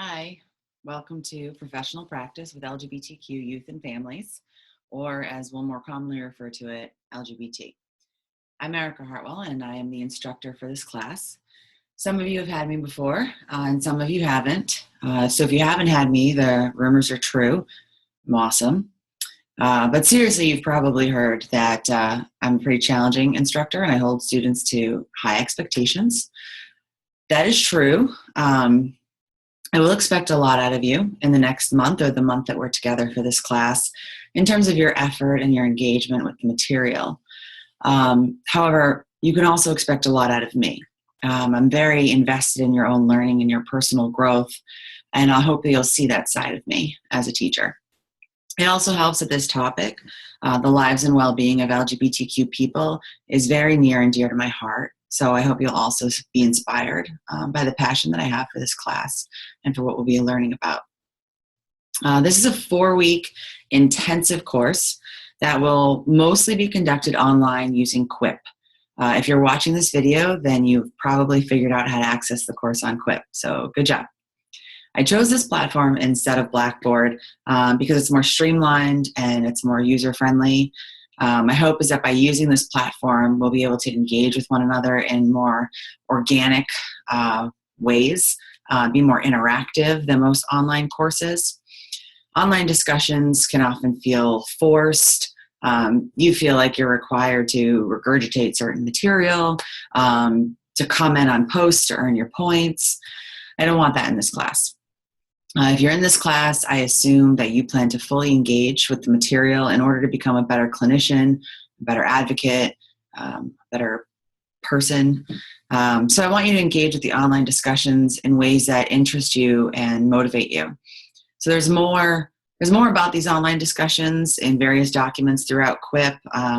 Hi, welcome to Professional Practice with LGBTQ Youth and Families, or as we'll more commonly refer to it, LGBT. I'm Erica Hartwell, and I am the instructor for this class. Some of you have had me before, and some of you haven't. So if you haven't had me, the rumors are true. I'm awesome. But seriously, you've probably heard that I'm a pretty challenging instructor, and I hold students to high expectations. That is true. I will expect a lot out of you in the next month or the month that we're together for this class in terms of your effort and your engagement with the material. However, you can also expect a lot out of me. I'm very invested in your own learning and your personal growth, and I hope that you'll see that side of me as a teacher. It also helps that this topic, the lives and well-being of LGBTQ people, is very near and dear to my heart. So I hope you'll also be inspired by the passion that I have for this class and for what we'll be learning about. This is a 4-week intensive course that will mostly be conducted online using Quip. If you're watching this video, then you've probably figured out how to access the course on Quip, so good job. I chose this platform instead of Blackboard because it's more streamlined and it's more user-friendly. My hope is that by using this platform, we'll be able to engage with one another in more organic ways, be more interactive than most online courses. Online discussions can often feel forced. You feel like you're required to regurgitate certain material, to comment on posts to earn your points. I don't want that in this class. If you're in this class, I assume that you plan to fully engage with the material in order to become a better clinician, a better advocate, better person. So I want you to engage with the online discussions in ways that interest you and motivate you. So there's more about these online discussions in various documents throughout Quip,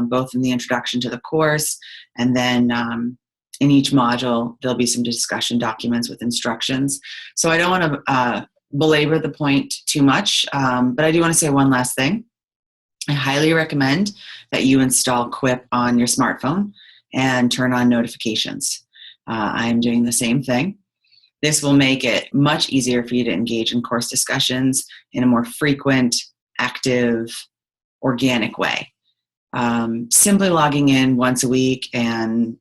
both in the introduction to the course and then in each module, there'll be some discussion documents with instructions. So I don't want to belabor the point too much, but I do want to say one last thing. I highly recommend that you install Quip on your smartphone and turn on notifications. I'm doing the same thing. This will make it much easier for you to engage in course discussions in a more frequent, active, organic way. Simply logging in once a week and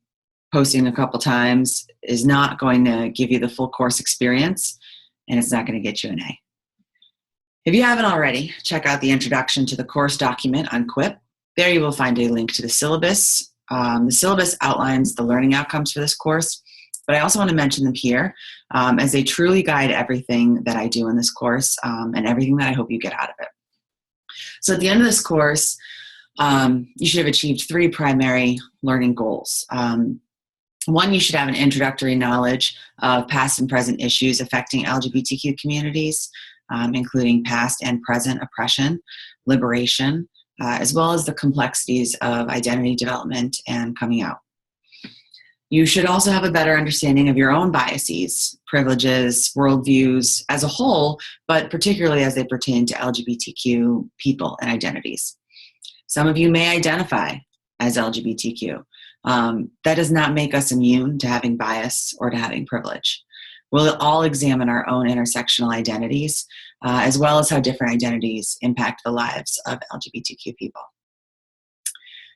posting a couple times is not going to give you the full course experience, and it's not going to get you an A. If you haven't already, check out the introduction to the course document on Quip. There you will find a link to the syllabus. The syllabus outlines the learning outcomes for this course, but I also want to mention them here as they truly guide everything that I do in this course and everything that I hope you get out of it. So at the end of this course, you should have achieved 3 primary learning goals. One, you should have an introductory knowledge of past and present issues affecting LGBTQ communities, including past and present oppression, liberation, as well as the complexities of identity development and coming out. You should also have a better understanding of your own biases, privileges, worldviews as a whole, but particularly as they pertain to LGBTQ people and identities. Some of you may identify as LGBTQ. That does not make us immune to having bias or to having privilege. We'll all examine our own intersectional identities, as well as how different identities impact the lives of LGBTQ people.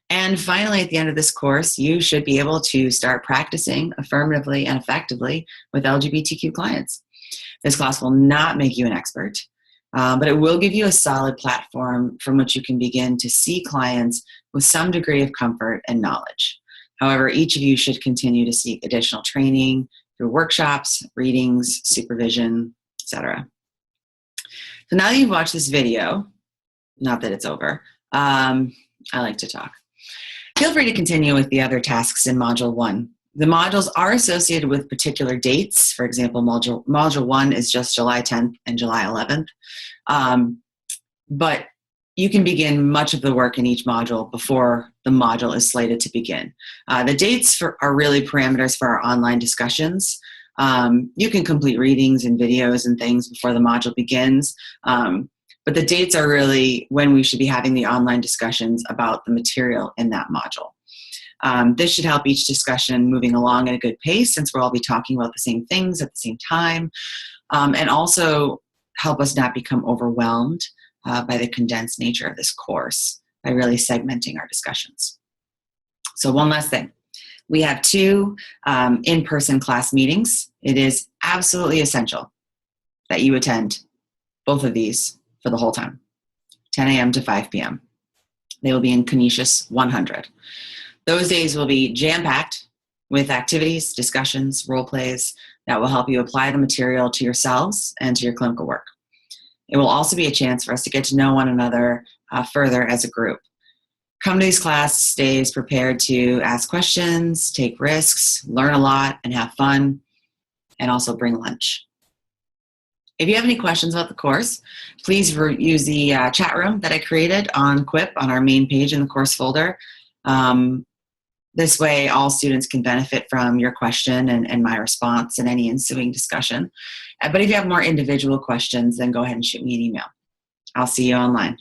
And finally, at the end of this course, you should be able to start practicing affirmatively and effectively with LGBTQ clients. This class will not make you an expert, but it will give you a solid platform from which you can begin to see clients with some degree of comfort and knowledge. However, each of you should continue to seek additional training through workshops, readings, supervision, etc. So now that you've watched this video, not that it's over, I like to talk. Feel free to continue with the other tasks in Module 1. The modules are associated with particular dates. For example, Module 1 is just July 10th and July 11th. But you can begin much of the work in each module before the module is slated to begin. The dates are really parameters for our online discussions. You can complete readings and videos and things before the module begins, but the dates are really when we should be having the online discussions about the material in that module. This should help each discussion moving along at a good pace since we'll all be talking about the same things at the same time. and also help us not become overwhelmed by the condensed nature of this course by really segmenting our discussions. So one last thing. We have 2 in-person class meetings. It is absolutely essential that you attend both of these for the whole time, 10 a.m. to 5 p.m. They will be in Canisius 100. Those days will be jam-packed with activities, discussions, role plays that will help you apply the material to yourselves and to your clinical work. It will also be a chance for us to get to know one another further as a group. Come to these class days prepared to ask questions, take risks, learn a lot, and have fun, and also bring lunch. If you have any questions about the course, please use the chat room that I created on Quip on our main page in the course folder. This way, all students can benefit from your question and my response and any ensuing discussion. But if you have more individual questions, then go ahead and shoot me an email. I'll see you online.